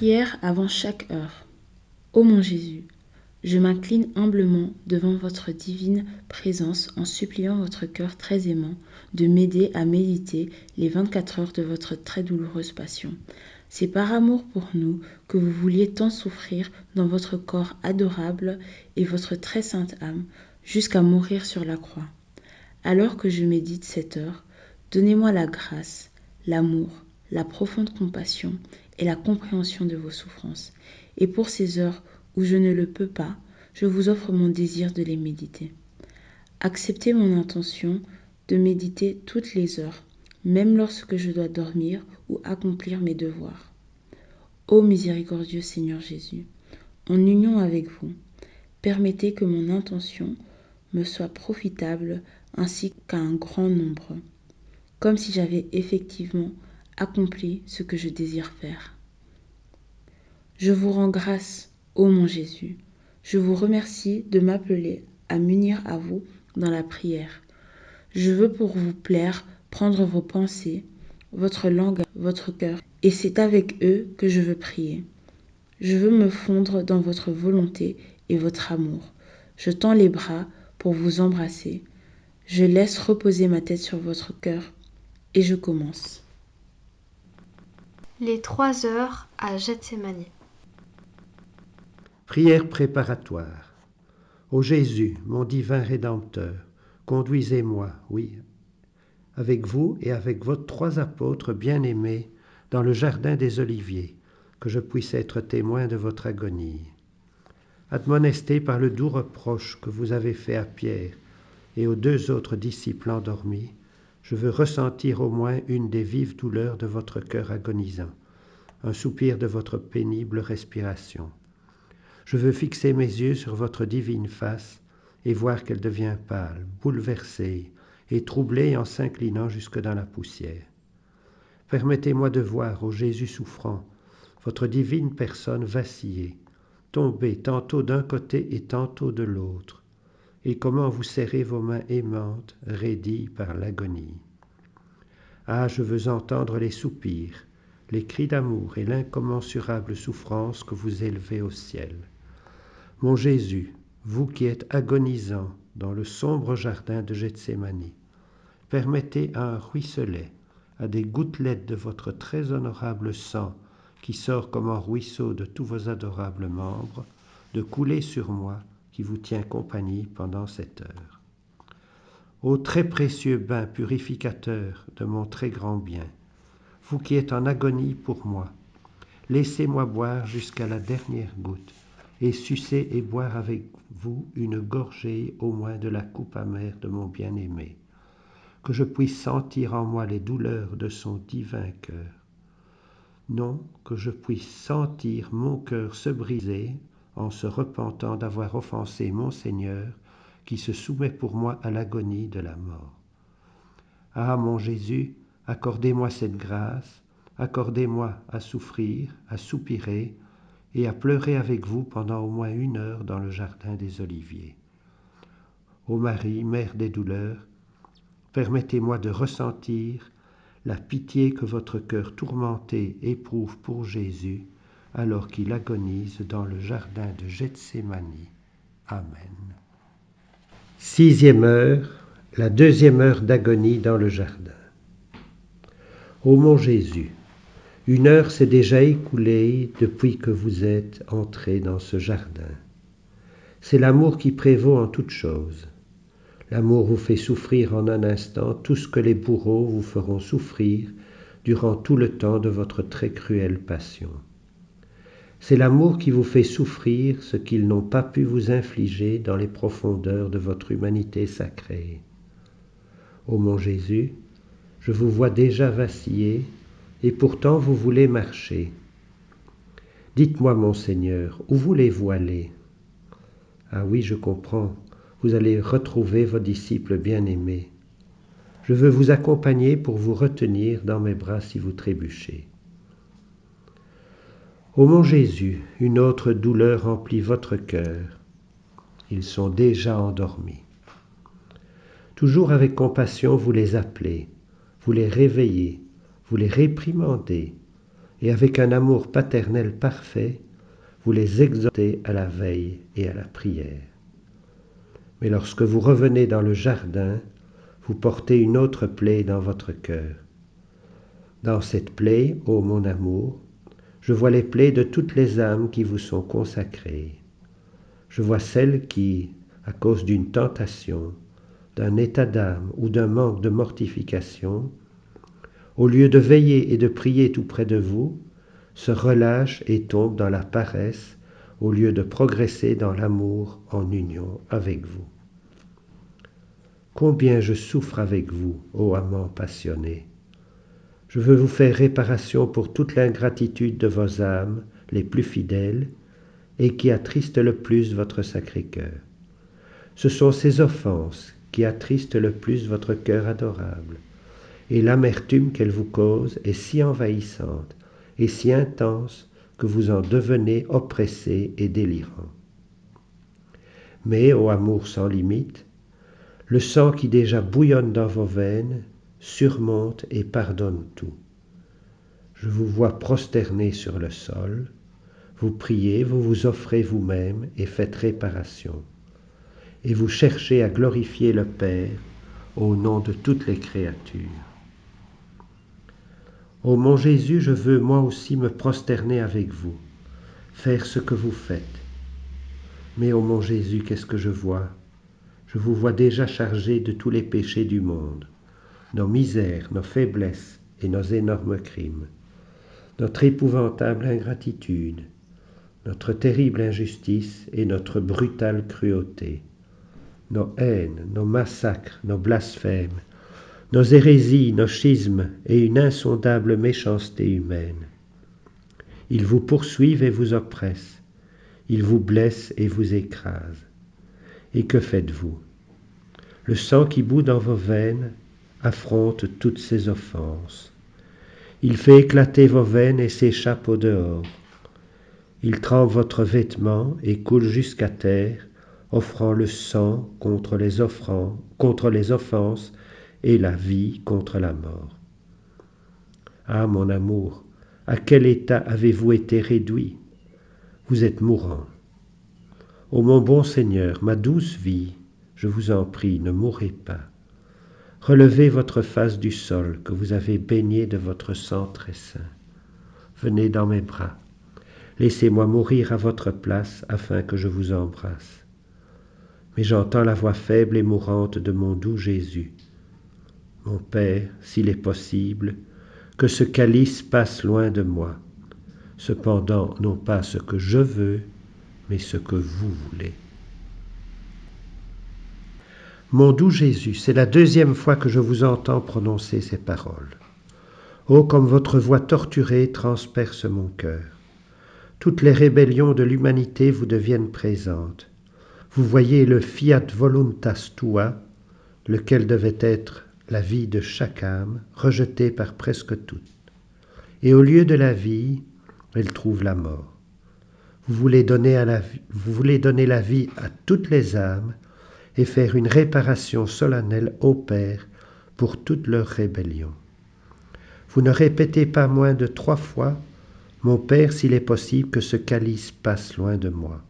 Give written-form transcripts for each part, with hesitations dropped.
Prière avant chaque heure. Ô mon Jésus, je m'incline humblement devant votre divine présence en suppliant votre cœur très aimant de m'aider à méditer les 24 heures de votre très douloureuse passion. C'est par amour pour nous que vous vouliez tant souffrir dans votre corps adorable et votre très sainte âme jusqu'à mourir sur la croix. Alors que je médite cette heure, donnez-moi la grâce, l'amour, la profonde compassion et la compréhension de vos souffrances. Et pour ces heures où je ne le peux pas, je vous offre mon désir de les méditer. Acceptez mon intention de méditer toutes les heures, même lorsque je dois dormir ou accomplir mes devoirs. Ô miséricordieux Seigneur Jésus, en union avec vous, permettez que mon intention me soit profitable ainsi qu'à un grand nombre, comme si j'avais effectivement accompli ce que je désire faire. Je vous rends grâce, ô mon Jésus. Je vous remercie de m'appeler à m'unir à vous dans la prière. Je veux pour vous plaire prendre vos pensées, votre langue, votre cœur, et c'est avec eux que je veux prier. Je veux me fondre dans votre volonté et votre amour. Je tends les bras pour vous embrasser. Je laisse reposer ma tête sur votre cœur et je commence. Les 3 heures à Gethsémani. Prière préparatoire. Ô Jésus, mon divin Rédempteur, conduisez-moi, oui, avec vous et avec vos 3 apôtres bien-aimés, dans le jardin des Oliviers, que je puisse être témoin de votre agonie. Admonesté par le doux reproche que vous avez fait à Pierre et aux 2 autres disciples endormis, je veux ressentir au moins une des vives douleurs de votre cœur agonisant, un soupir de votre pénible respiration. Je veux fixer mes yeux sur votre divine face et voir qu'elle devient pâle, bouleversée et troublée en s'inclinant jusque dans la poussière. Permettez-moi de voir, ô Jésus souffrant, votre divine personne vaciller, tomber tantôt d'un côté et tantôt de l'autre, et comment vous serrez vos mains aimantes, raidies par l'agonie. Ah, je veux entendre les soupirs, les cris d'amour et l'incommensurable souffrance que vous élevez au ciel. Mon Jésus, vous qui êtes agonisant dans le sombre jardin de Gethsémani, permettez à un ruisselet, à des gouttelettes de votre très honorable sang qui sort comme un ruisseau de tous vos adorables membres, de couler sur moi qui vous tient compagnie pendant cette heure. Ô très précieux bain purificateur de mon très grand bien, vous qui êtes en agonie pour moi, laissez-moi boire jusqu'à la dernière goutte et sucer et boire avec vous une gorgée au moins de la coupe amère de mon bien-aimé, que je puisse sentir en moi les douleurs de son divin cœur. Non, que je puisse sentir mon cœur se briser en se repentant d'avoir offensé mon Seigneur, qui se soumet pour moi à l'agonie de la mort. Ah, mon Jésus, accordez-moi cette grâce, accordez-moi à souffrir, à soupirer, et à pleurer avec vous pendant au moins 1 heure dans le jardin des Oliviers. Ô Marie, mère des douleurs, permettez-moi de ressentir la pitié que votre cœur tourmenté éprouve pour Jésus alors qu'il agonise dans le jardin de Gethsémani. Amen. 6e heure, la 2e heure d'agonie dans le jardin. Ô mon Jésus, 1 heure s'est déjà écoulée depuis que vous êtes entré dans ce jardin. C'est l'amour qui prévaut en toutes choses. L'amour vous fait souffrir en un instant tout ce que les bourreaux vous feront souffrir durant tout le temps de votre très cruelle passion. C'est l'amour qui vous fait souffrir ce qu'ils n'ont pas pu vous infliger dans les profondeurs de votre humanité sacrée. Ô mon Jésus, je vous vois déjà vaciller, et pourtant vous voulez marcher. Dites-moi, mon Seigneur, où voulez-vous aller ? Ah oui, je comprends, vous allez retrouver vos disciples bien-aimés. Je veux vous accompagner pour vous retenir dans mes bras si vous trébuchez. Ô mon Jésus, une autre douleur remplit votre cœur. Ils sont déjà endormis. Toujours avec compassion, vous les appelez, vous les réveillez, vous les réprimandez, et avec un amour paternel parfait, vous les exhortez à la veille et à la prière. Mais lorsque vous revenez dans le jardin, vous portez une autre plaie dans votre cœur. Dans cette plaie, ô mon amour, je vois les plaies de toutes les âmes qui vous sont consacrées. Je vois celles qui, à cause d'une tentation, d'un état d'âme ou d'un manque de mortification, au lieu de veiller et de prier tout près de vous, se relâchent et tombent dans la paresse au lieu de progresser dans l'amour en union avec vous. Combien je souffre avec vous, ô amants passionnés. Je veux vous faire réparation pour toute l'ingratitude de vos âmes les plus fidèles et qui attristent le plus votre Sacré-Cœur. Ce sont ces offenses qui attristent le plus votre cœur adorable, et l'amertume qu'elles vous causent est si envahissante et si intense que vous en devenez oppressé et délirant. Mais, ô amour sans limite, le sang qui déjà bouillonne dans vos veines surmonte et pardonne tout. Je vous vois prosterné sur le sol, vous priez, vous vous offrez vous-même et faites réparation. Et vous cherchez à glorifier le Père au nom de toutes les créatures. Ô mon Jésus, je veux moi aussi me prosterner avec vous, faire ce que vous faites. Mais ô mon Jésus, qu'est-ce que je vois? Je vous vois déjà chargé de tous les péchés du monde, nos misères, nos faiblesses et nos énormes crimes, notre épouvantable ingratitude, notre terrible injustice et notre brutale cruauté, nos haines, nos massacres, nos blasphèmes, nos hérésies, nos schismes et une insondable méchanceté humaine. Ils vous poursuivent et vous oppressent, ils vous blessent et vous écrasent. Et que faites-vous? Le sang qui bout dans vos veines affronte toutes ces offenses. Il fait éclater vos veines et s'échappe au dehors. Il trempe votre vêtement et coule jusqu'à terre, offrant le sang contre les offenses et la vie contre la mort. Ah, mon amour, à quel état avez-vous été réduit? Vous êtes mourant. Ô mon bon Seigneur, ma douce vie, je vous en prie, ne mourrez pas. Relevez votre face du sol que vous avez baigné de votre sang très saint. Venez dans mes bras. Laissez-moi mourir à votre place afin que je vous embrasse. Mais j'entends la voix faible et mourante de mon doux Jésus. Mon Père, s'il est possible, que ce calice passe loin de moi. Cependant, non pas ce que je veux, mais ce que vous voulez. Mon doux Jésus, c'est la deuxième fois que je vous entends prononcer ces paroles. Oh, comme votre voix torturée transperce mon cœur. Toutes les rébellions de l'humanité vous deviennent présentes. Vous voyez le fiat voluntas tua, lequel devait être la vie de chaque âme, rejetée par presque toutes. Et au lieu de la vie, elle trouve la mort. Vous voulez donner la vie à toutes les âmes et faire une réparation solennelle au Père pour toutes leurs rébellions. Vous ne répétez pas moins de 3 fois « Mon Père, s'il est possible que ce calice passe loin de moi »,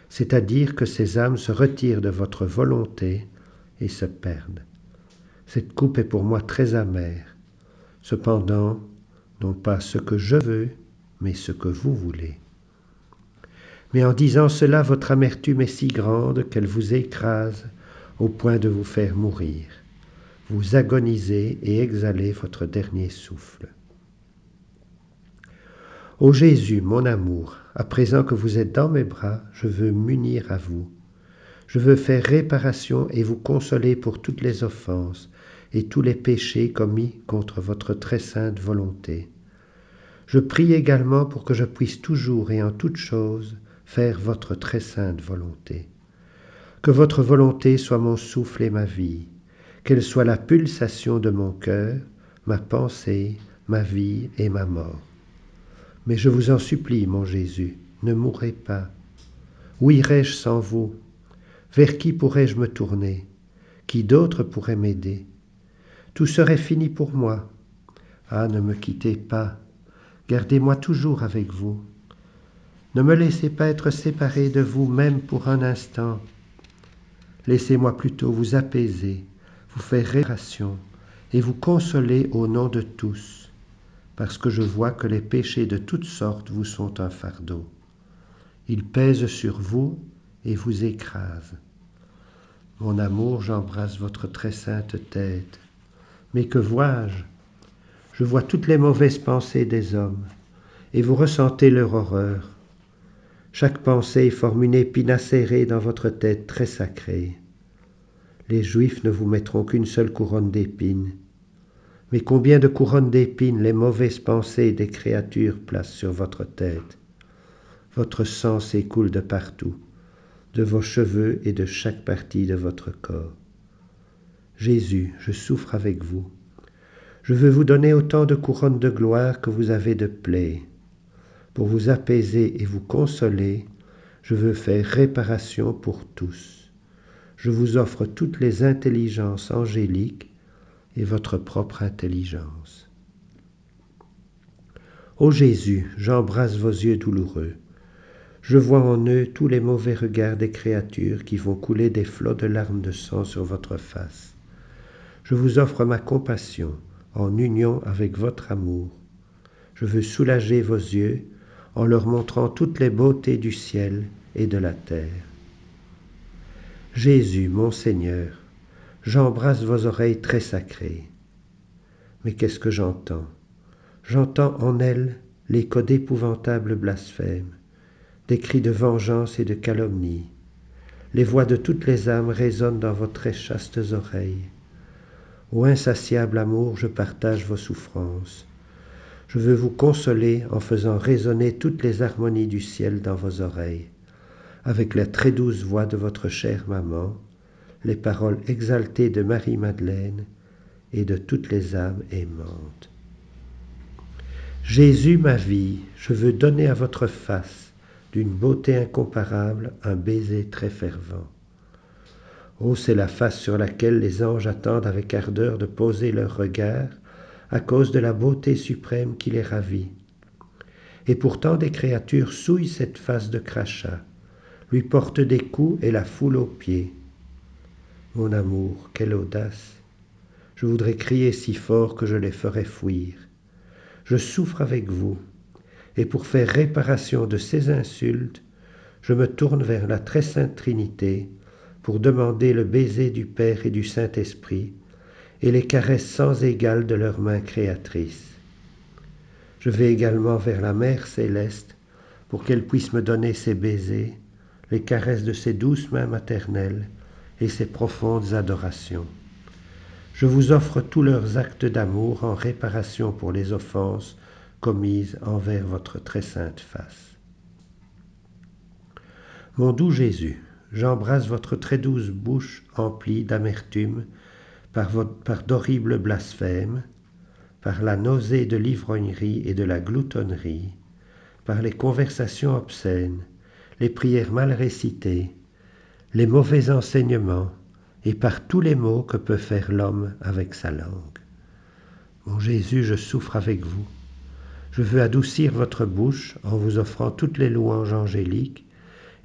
c'est-à-dire que ces âmes se retirent de votre volonté et se perdent. Cette coupe est pour moi très amère. Cependant, non pas ce que je veux, mais ce que vous voulez. Mais en disant cela, votre amertume est si grande qu'elle vous écrase au point de vous faire mourir. Vous agonisez et exhalez votre dernier souffle. Ô Jésus, mon amour, à présent que vous êtes dans mes bras, je veux m'unir à vous. Je veux faire réparation et vous consoler pour toutes les offenses et tous les péchés commis contre votre très sainte volonté. Je prie également pour que je puisse toujours et en toutes choses faire votre très sainte volonté. Que votre volonté soit mon souffle et ma vie, qu'elle soit la pulsation de mon cœur, ma pensée, ma vie et ma mort. Mais je vous en supplie, mon Jésus, ne mourrez pas. Où irais-je sans vous? Vers qui pourrais-je me tourner? Qui d'autre pourrait m'aider? Tout serait fini pour moi. Ah, ne me quittez pas, Gardez-moi toujours avec vous. Ne me laissez pas être séparé de vous même pour un instant. Laissez-moi plutôt vous apaiser, vous faire réparation et vous consoler au nom de tous, parce que je vois que les péchés de toutes sortes vous sont un fardeau. Ils pèsent sur vous et vous écrasent. Mon amour, j'embrasse votre très sainte tête. Mais que vois-je? Je vois toutes les mauvaises pensées des hommes, et vous ressentez leur horreur. Chaque pensée forme une épine acérée dans votre tête très sacrée. Les Juifs ne vous mettront qu'une seule couronne d'épines. Mais combien de couronnes d'épines les mauvaises pensées des créatures placent sur votre tête? Votre sang s'écoule de partout, de vos cheveux et de chaque partie de votre corps. Jésus, je souffre avec vous. Je veux vous donner autant de couronnes de gloire que vous avez de plaies. Pour vous apaiser et vous consoler, je veux faire réparation pour tous. Je vous offre toutes les intelligences angéliques et votre propre intelligence. Ô Jésus, j'embrasse vos yeux douloureux. Je vois en eux tous les mauvais regards des créatures qui vont couler des flots de larmes de sang sur votre face. Je vous offre ma compassion en union avec votre amour. Je veux soulager vos yeux en leur montrant toutes les beautés du ciel et de la terre. Jésus, mon Seigneur, j'embrasse vos oreilles très sacrées. Mais qu'est-ce que j'entends? J'entends en elles l'écho d'épouvantables blasphèmes, des cris de vengeance et de calomnie. Les voix de toutes les âmes résonnent dans vos très chastes oreilles. Ô insatiable amour, je partage vos souffrances. Je veux vous consoler en faisant résonner toutes les harmonies du ciel dans vos oreilles, avec la très douce voix de votre chère maman, les paroles exaltées de Marie-Madeleine et de toutes les âmes aimantes. Jésus, ma vie, je veux donner à votre face, d'une beauté incomparable, un baiser très fervent. Oh, c'est la face sur laquelle les anges attendent avec ardeur de poser leur regard, à cause de la beauté suprême qui les ravit. Et pourtant des créatures souillent cette face de crachat, lui portent des coups et la foulent aux pieds. Mon amour, quelle audace! Je voudrais crier si fort que je les ferais fuir. Je souffre avec vous, et pour faire réparation de ces insultes, je me tourne vers la très sainte Trinité pour demander le baiser du Père et du Saint-Esprit et les caresses sans égales de leurs mains créatrices. Je vais également vers la Mère céleste pour qu'elle puisse me donner ses baisers, les caresses de ses douces mains maternelles et ses profondes adorations. Je vous offre tous leurs actes d'amour en réparation pour les offenses commises envers votre très sainte face. Mon doux Jésus, j'embrasse votre très douce bouche emplie d'amertume par d'horribles blasphèmes, par la nausée de l'ivrognerie et de la gloutonnerie, par les conversations obscènes, les prières mal récitées, les mauvais enseignements, et par tous les maux que peut faire l'homme avec sa langue. Mon Jésus, je souffre avec vous. Je veux adoucir votre bouche en vous offrant toutes les louanges angéliques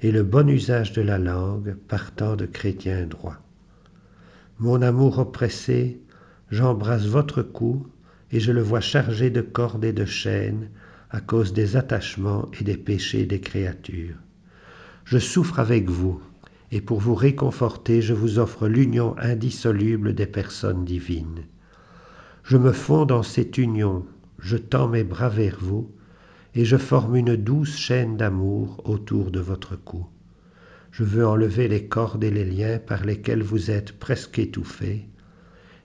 et le bon usage de la langue partant de chrétiens droits. Mon amour oppressé, j'embrasse votre cou et je le vois chargé de cordes et de chaînes à cause des attachements et des péchés des créatures. Je souffre avec vous, et pour vous réconforter, je vous offre l'union indissoluble des personnes divines. Je me fonds dans cette union, je tends mes bras vers vous, et je forme une douce chaîne d'amour autour de votre cou. Je veux enlever les cordes et les liens par lesquels vous êtes presque étouffés,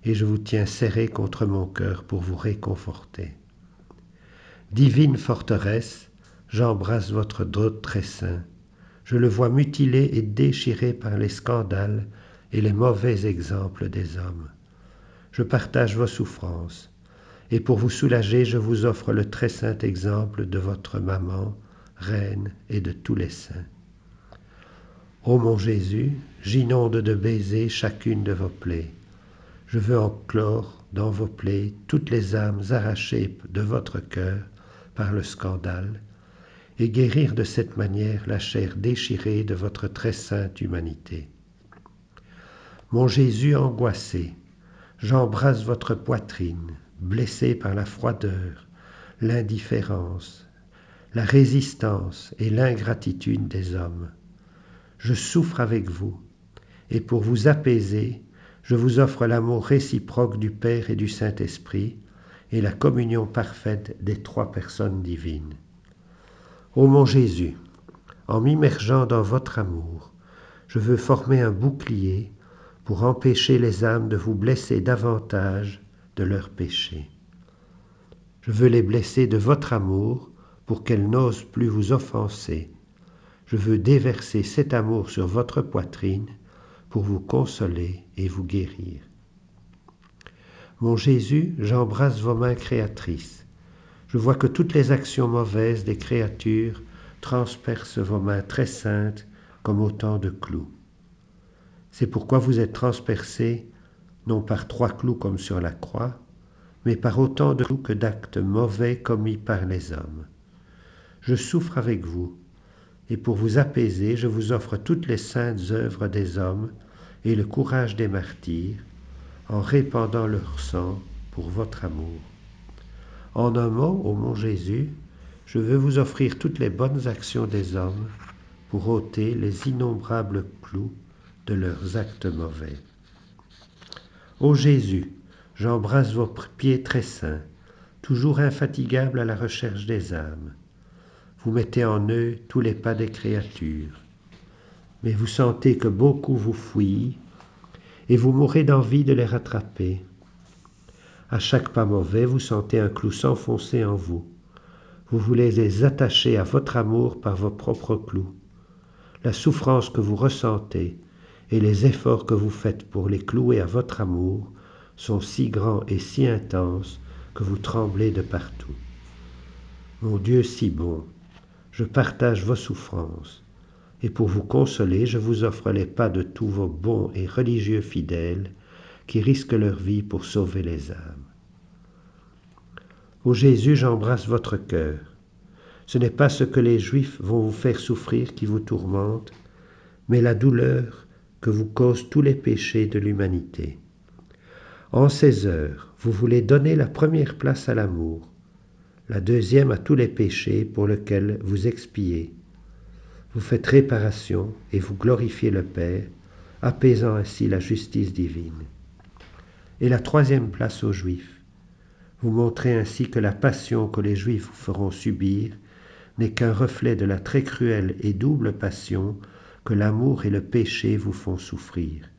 et je vous tiens serré contre mon cœur pour vous réconforter. Divine forteresse, j'embrasse votre dos très saint. Je le vois mutilé et déchiré par les scandales et les mauvais exemples des hommes. Je partage vos souffrances, et pour vous soulager, je vous offre le très saint exemple de votre maman, reine et de tous les saints. Ô mon Jésus, j'inonde de baisers chacune de vos plaies. Je veux enclore dans vos plaies toutes les âmes arrachées de votre cœur par le scandale, et guérir de cette manière la chair déchirée de votre très sainte humanité. Mon Jésus angoissé, j'embrasse votre poitrine, blessé par la froideur, l'indifférence, la résistance et l'ingratitude des hommes. Je souffre avec vous, et pour vous apaiser, je vous offre l'amour réciproque du Père et du Saint-Esprit et la communion parfaite des trois personnes divines. Ô mon Jésus, en m'immergeant dans votre amour, je veux former un bouclier pour empêcher les âmes de vous blesser davantage de leurs péchés. Je veux les blesser de votre amour pour qu'elles n'osent plus vous offenser. Je veux déverser cet amour sur votre poitrine pour vous consoler et vous guérir. Mon Jésus, j'embrasse vos mains créatrices. Je vois que toutes les actions mauvaises des créatures transpercent vos mains très saintes comme autant de clous. C'est pourquoi vous êtes transpercés, non par 3 clous comme sur la croix, mais par autant de clous que d'actes mauvais commis par les hommes. Je souffre avec vous, et pour vous apaiser, je vous offre toutes les saintes œuvres des hommes et le courage des martyrs, en répandant leur sang pour votre amour. En un mot, ô mon Jésus, je veux vous offrir toutes les bonnes actions des hommes pour ôter les innombrables clous de leurs actes mauvais. Ô Jésus, j'embrasse vos pieds très saints, toujours infatigables à la recherche des âmes. Vous mettez en eux tous les pas des créatures. Mais vous sentez que beaucoup vous fuient et vous mourrez d'envie de les rattraper. À chaque pas mauvais, vous sentez un clou s'enfoncer en vous. Vous voulez les attacher à votre amour par vos propres clous. La souffrance que vous ressentez et les efforts que vous faites pour les clouer à votre amour sont si grands et si intenses que vous tremblez de partout. Mon Dieu si bon, je partage vos souffrances, et pour vous consoler, je vous offre les pas de tous vos bons et religieux fidèles qui risquent leur vie pour sauver les âmes. Ô Jésus, j'embrasse votre cœur. Ce n'est pas ce que les Juifs vont vous faire souffrir qui vous tourmente, mais la douleur que vous causent tous les péchés de l'humanité. En ces heures, vous voulez donner la première place à l'amour, la deuxième à tous les péchés pour lesquels vous expiez. Vous faites réparation et vous glorifiez le Père, apaisant ainsi la justice divine. Et la troisième place aux Juifs. Vous montrez ainsi que la passion que les Juifs vous feront subir n'est qu'un reflet de la très cruelle et double passion que l'amour et le péché vous font souffrir.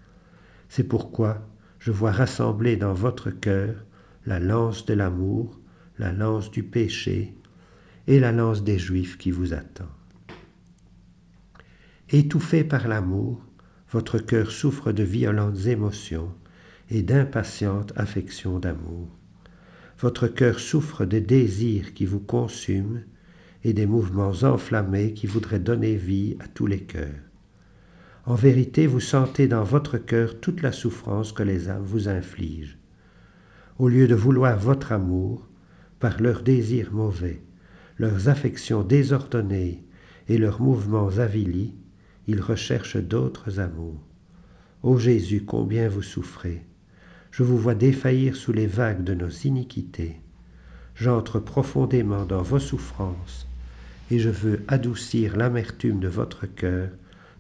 C'est pourquoi je vois rassembler dans votre cœur la lance de l'amour, la lance du péché et la lance des Juifs qui vous attend. Étouffé par l'amour, votre cœur souffre de violentes émotions et d'impatientes affections d'amour. Votre cœur souffre des désirs qui vous consument et des mouvements enflammés qui voudraient donner vie à tous les cœurs. En vérité, vous sentez dans votre cœur toute la souffrance que les âmes vous infligent. Au lieu de vouloir votre amour, par leurs désirs mauvais, leurs affections désordonnées et leurs mouvements avilis, ils recherchent d'autres amours. Ô Jésus, combien vous souffrez! Je vous vois défaillir sous les vagues de nos iniquités. J'entre profondément dans vos souffrances et je veux adoucir l'amertume de votre cœur,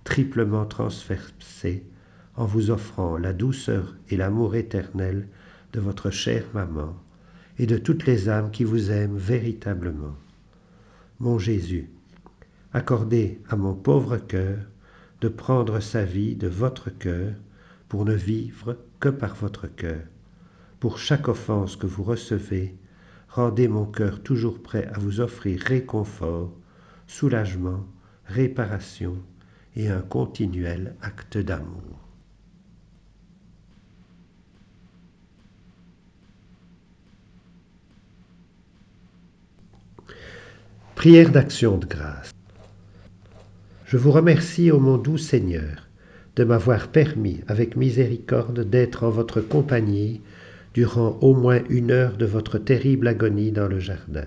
triplement transpercé, en vous offrant la douceur et l'amour éternel de votre chère maman et de toutes les âmes qui vous aiment véritablement. Mon Jésus, accordez à mon pauvre cœur de prendre sa vie de votre cœur pour ne vivre que par votre cœur. Pour chaque offense que vous recevez, rendez mon cœur toujours prêt à vous offrir réconfort, soulagement, réparation et un continuel acte d'amour. Prière d'action de grâce. Je vous remercie, ô mon doux Seigneur, de m'avoir permis, avec miséricorde, d'être en votre compagnie durant au moins 1 heure de votre terrible agonie dans le jardin.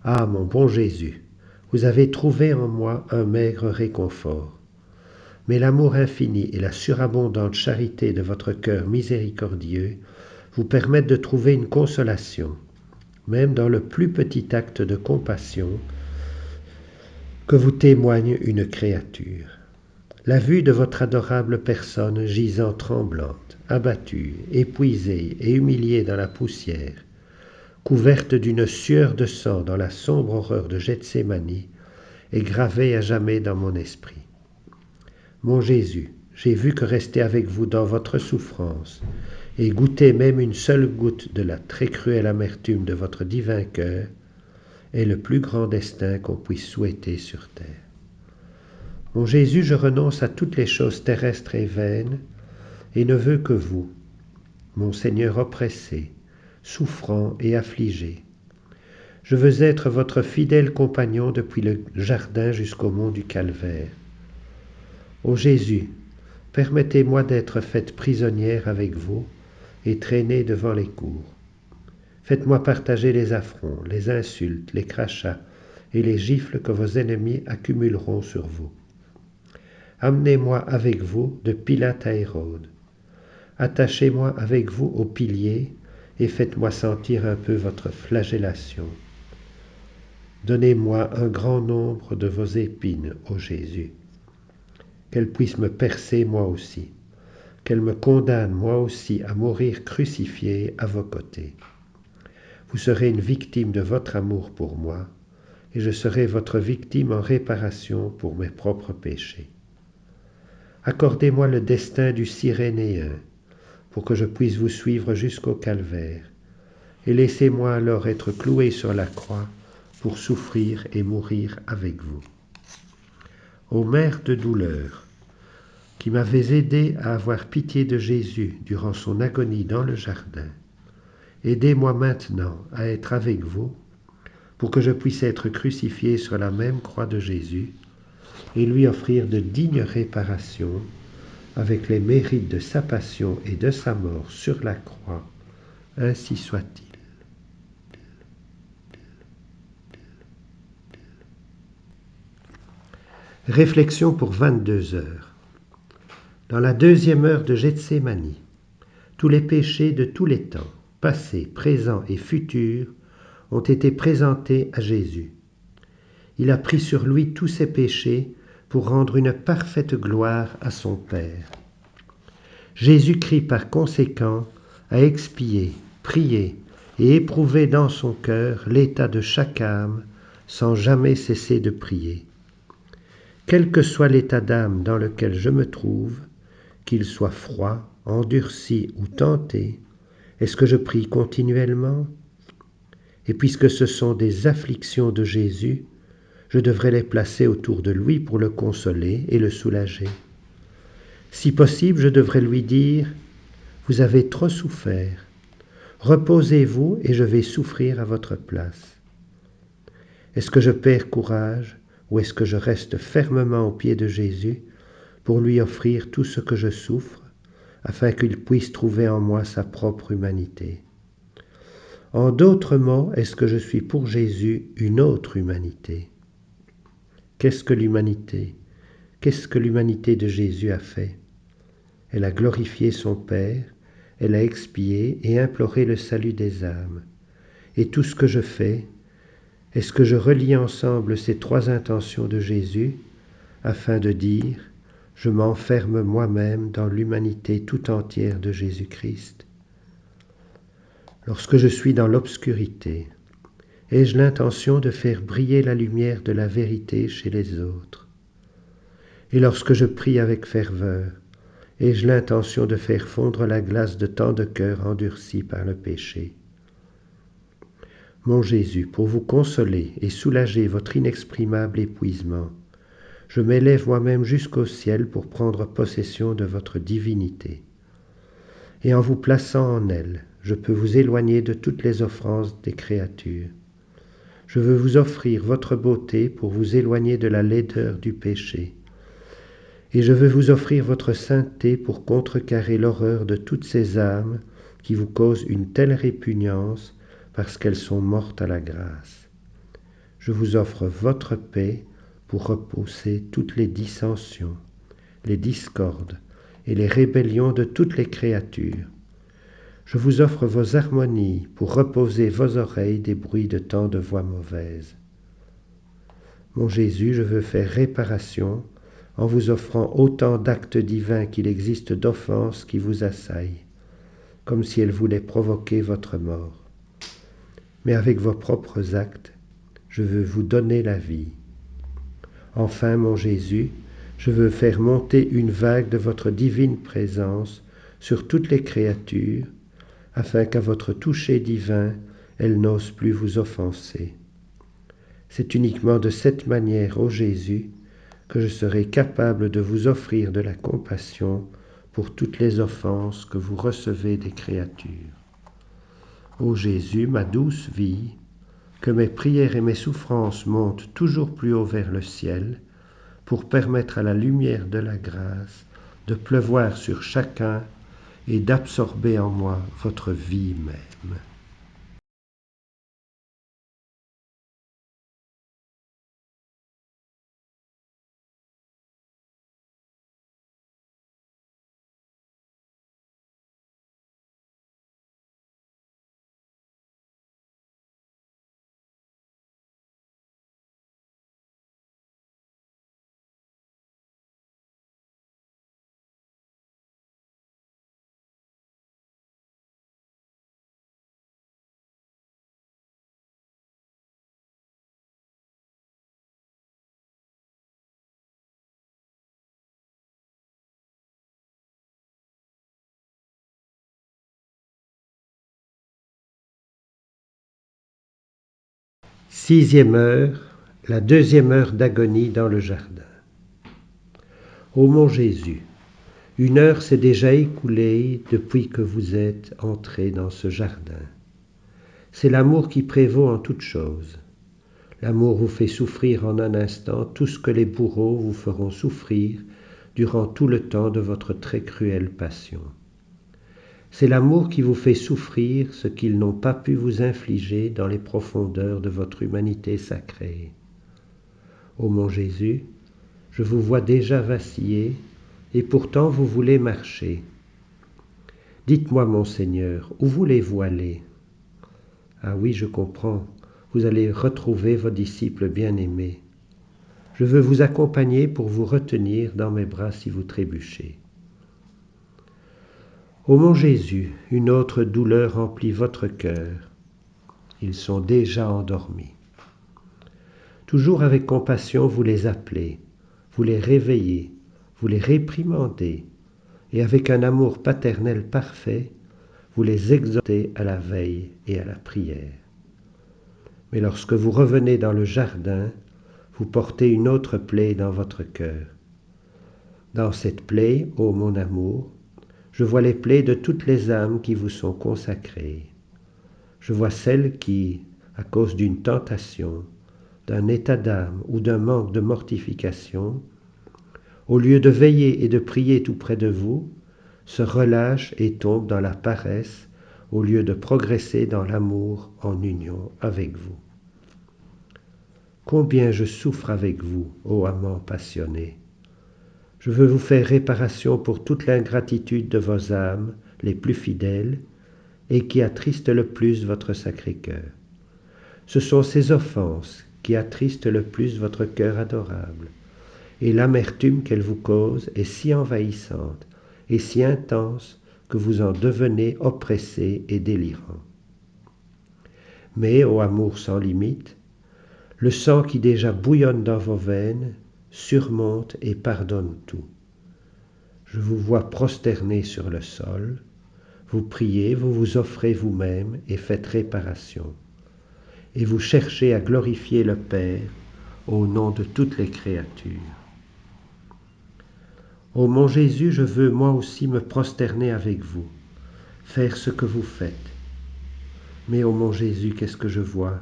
Ah, mon bon Jésus, vous avez trouvé en moi un maigre réconfort. Mais l'amour infini et la surabondante charité de votre cœur miséricordieux vous permettent de trouver une consolation, même dans le plus petit acte de compassion que vous témoigne une créature. La vue de votre adorable personne gisant tremblante, abattue, épuisée et humiliée dans la poussière, couverte d'une sueur de sang dans la sombre horreur de Gethsémani, est gravée à jamais dans mon esprit. Mon Jésus, j'ai vu que rester avec vous dans votre souffrance et goûter même une seule goutte de la très cruelle amertume de votre divin cœur est le plus grand destin qu'on puisse souhaiter sur terre. Mon Jésus, je renonce à toutes les choses terrestres et vaines et ne veux que vous, mon Seigneur oppressé, souffrant et affligé. Je veux être votre fidèle compagnon depuis le jardin jusqu'au mont du Calvaire. Ô Jésus, permettez-moi d'être faite prisonnière avec vous et traînée devant les cours. Faites-moi partager les affronts, les insultes, les crachats et les gifles que vos ennemis accumuleront sur vous. Amenez-moi avec vous de Pilate à Hérode. Attachez-moi avec vous au pilier et faites-moi sentir un peu votre flagellation. Donnez-moi un grand nombre de vos épines, ô Jésus. Qu'elles puissent me percer moi aussi, qu'elles me condamnent moi aussi à mourir crucifié à vos côtés. Vous serez une victime de votre amour pour moi, et je serai votre victime en réparation pour mes propres péchés. Accordez-moi le destin du Cyrénéen, pour que je puisse vous suivre jusqu'au calvaire, et laissez-moi alors être cloué sur la croix pour souffrir et mourir avec vous. Ô Mère de douleur, qui m'avez aidé à avoir pitié de Jésus durant son agonie dans le jardin, aidez-moi maintenant à être avec vous pour que je puisse être crucifié sur la même croix de Jésus et lui offrir de dignes réparations avec les mérites de sa passion et de sa mort sur la croix. Ainsi soit-il. Réflexion pour 22 heures. Dans la deuxième heure de Gethsémani, tous les péchés de tous les temps, passés, présents et futurs, ont été présentés à Jésus. Il a pris sur lui tous ses péchés pour rendre une parfaite gloire à son Père. Jésus-Christ, par conséquent, a expié, prié et éprouvé dans son cœur l'état de chaque âme sans jamais cesser de prier. Quel que soit l'état d'âme dans lequel je me trouve, qu'il soit froid, endurci ou tenté, est-ce que je prie continuellement? Et puisque ce sont des afflictions de Jésus, je devrais les placer autour de lui pour le consoler et le soulager. Si possible, je devrais lui dire « Vous avez trop souffert. Reposez-vous et je vais souffrir à votre place. » Est-ce que je perds courage ou est-ce que je reste fermement aux pieds de Jésus pour lui offrir tout ce que je souffre, afin qu'il puisse trouver en moi sa propre humanité? En d'autres mots, est-ce que je suis pour Jésus une autre humanité? Qu'est-ce que l'humanité? Qu'est-ce que l'humanité de Jésus a fait? Elle a glorifié son Père, elle a expié et imploré le salut des âmes. Et tout ce que je fais, est-ce que je relie ensemble ces trois intentions de Jésus afin de dire « Je m'enferme moi-même dans l'humanité tout entière de Jésus-Christ ». Lorsque je suis dans l'obscurité, ai-je l'intention de faire briller la lumière de la vérité chez les autres? Et lorsque je prie avec ferveur, ai-je l'intention de faire fondre la glace de tant de cœurs endurcis par le péché? Mon Jésus, pour vous consoler et soulager votre inexprimable épuisement, je m'élève moi-même jusqu'au ciel pour prendre possession de votre divinité. Et en vous plaçant en elle, je peux vous éloigner de toutes les offenses des créatures. Je veux vous offrir votre beauté pour vous éloigner de la laideur du péché. Et je veux vous offrir votre sainteté pour contrecarrer l'horreur de toutes ces âmes qui vous causent une telle répugnance parce qu'elles sont mortes à la grâce. je vous offre votre paix pour repousser toutes les dissensions, les discordes et les rébellions de toutes les créatures. Je vous offre vos harmonies pour reposer vos oreilles des bruits de tant de voix mauvaises. Mon Jésus, je veux faire réparation en vous offrant autant d'actes divins qu'il existe d'offenses qui vous assaillent, comme si elles voulaient provoquer votre mort. Mais avec vos propres actes, je veux vous donner la vie. Enfin, mon Jésus, je veux faire monter une vague de votre divine présence sur toutes les créatures, afin qu'à votre toucher divin, elles n'osent plus vous offenser. C'est uniquement de cette manière, ô Jésus, que je serai capable de vous offrir de la compassion pour toutes les offenses que vous recevez des créatures. Ô Jésus, ma douce vie, que mes prières et mes souffrances montent toujours plus haut vers le ciel, pour permettre à la lumière de la grâce de pleuvoir sur chacun et d'absorber en moi votre vie même. Sixième heure, la deuxième heure d'agonie dans le jardin. Ô mon Jésus, une heure s'est déjà écoulée depuis que vous êtes entré dans ce jardin. C'est l'amour qui prévaut en toutes choses. L'amour vous fait souffrir en un instant tout ce que les bourreaux vous feront souffrir durant tout le temps de votre très cruelle passion. C'est l'amour qui vous fait souffrir ce qu'ils n'ont pas pu vous infliger dans les profondeurs de votre humanité sacrée. Ô mon Jésus, je vous vois déjà vaciller, et pourtant vous voulez marcher. Dites-moi, mon Seigneur, où voulez-vous aller? Ah oui, je comprends, vous allez retrouver vos disciples bien-aimés. Je veux vous accompagner pour vous retenir dans mes bras si vous trébuchez. Ô mon Jésus, une autre douleur remplit votre cœur. Ils sont déjà endormis. Toujours avec compassion, vous les appelez, vous les réveillez, vous les réprimandez, et avec un amour paternel parfait, vous les exhortez à la veille et à la prière. Mais lorsque vous revenez dans le jardin, vous portez une autre plaie dans votre cœur. Dans cette plaie, ô mon amour, je vois les plaies de toutes les âmes qui vous sont consacrées. Je vois celles qui, à cause d'une tentation, d'un état d'âme ou d'un manque de mortification, au lieu de veiller et de prier tout près de vous, se relâchent et tombent dans la paresse au lieu de progresser dans l'amour en union avec vous. Combien je souffre avec vous, ô amant passionné! Je veux vous faire réparation pour toute l'ingratitude de vos âmes les plus fidèles et qui attristent le plus votre Sacré-Cœur. Ce sont ces offenses qui attristent le plus votre cœur adorable, et l'amertume qu'elles vous causent est si envahissante et si intense que vous en devenez oppressé et délirant. Mais, ô amour sans limite, le sang qui déjà bouillonne dans vos veines surmonte et pardonne tout. Je vous vois prosterné sur le sol, vous priez, vous vous offrez vous-même et faites réparation, et vous cherchez à glorifier le Père au nom de toutes les créatures. Ô mon Jésus, je veux moi aussi me prosterner avec vous, faire ce que vous faites. Mais ô mon Jésus, qu'est-ce que je vois?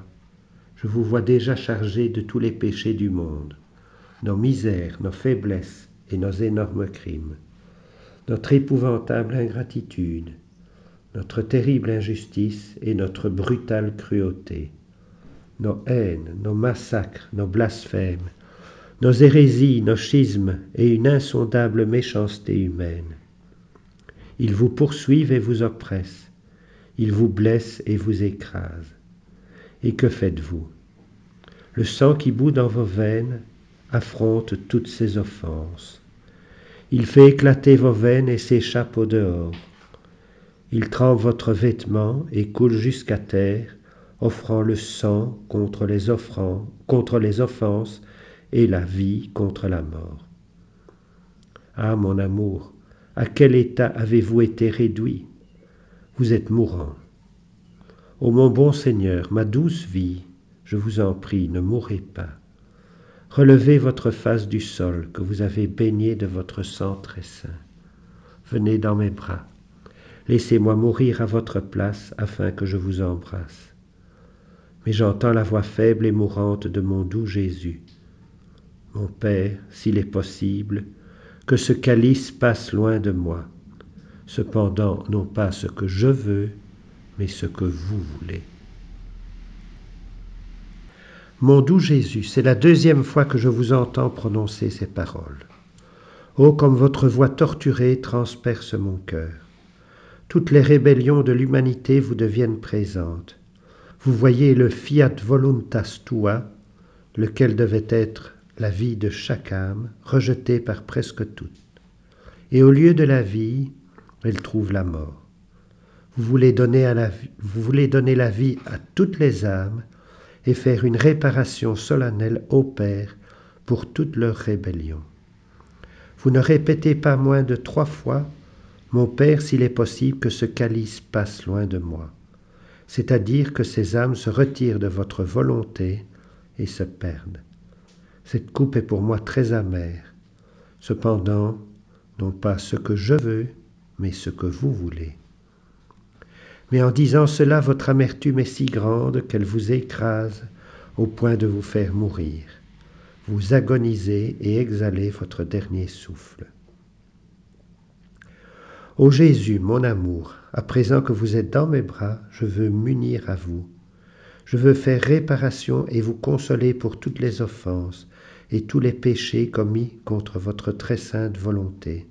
Je vous vois déjà chargé de tous les péchés du monde, nos misères, nos faiblesses et nos énormes crimes, notre épouvantable ingratitude, notre terrible injustice et notre brutale cruauté. nos haines, nos massacres, nos blasphèmes, nos hérésies, nos schismes et une insondable méchanceté humaine. Ils vous poursuivent et vous oppressent, ils vous blessent et vous écrasent. Et que faites-vous? Le sang qui bout dans vos veines affronte toutes ces offenses. Il fait éclater vos veines et s'échappe au dehors. Il trempe votre vêtement et coule jusqu'à terre, offrant le sang contre les offenses et la vie contre la mort. Ah, mon amour, à quel état avez-vous été réduit? Vous êtes mourant. Ô mon bon Seigneur, ma douce vie, je vous en prie, ne mourrez pas. Relevez votre face du sol que vous avez baigné de votre sang très saint. Venez dans mes bras. Laissez-moi mourir à votre place afin que je vous embrasse. Mais j'entends la voix faible et mourante de mon doux Jésus. Mon Père, s'il est possible, que ce calice passe loin de moi. Cependant, non pas ce que je veux, mais ce que vous voulez. Mon doux Jésus, c'est la deuxième fois que je vous entends prononcer ces paroles. Oh, comme votre voix torturée transperce mon cœur. Toutes les rébellions de l'humanité vous deviennent présentes. Vous voyez le fiat voluntas tua, lequel devait être la vie de chaque âme, rejeté par presque toutes. Et au lieu de la vie, elle trouve la mort. Vous voulez donner la vie à toutes les âmes et faire une réparation solennelle au Père pour toutes leurs rébellions. Vous ne répétez pas moins de 3 fois « Mon Père, s'il est possible que ce calice passe loin de moi », c'est-à-dire que ces âmes se retirent de votre volonté et se perdent. Cette coupe est pour moi très amère. Cependant, non pas ce que je veux, mais ce que vous voulez. Mais en disant cela, votre amertume est si grande qu'elle vous écrase au point de vous faire mourir. Vous agonisez et exhalez votre dernier souffle. Ô Jésus, mon amour, à présent que vous êtes dans mes bras, je veux m'unir à vous. Je veux faire réparation et vous consoler pour toutes les offenses et tous les péchés commis contre votre très sainte volonté.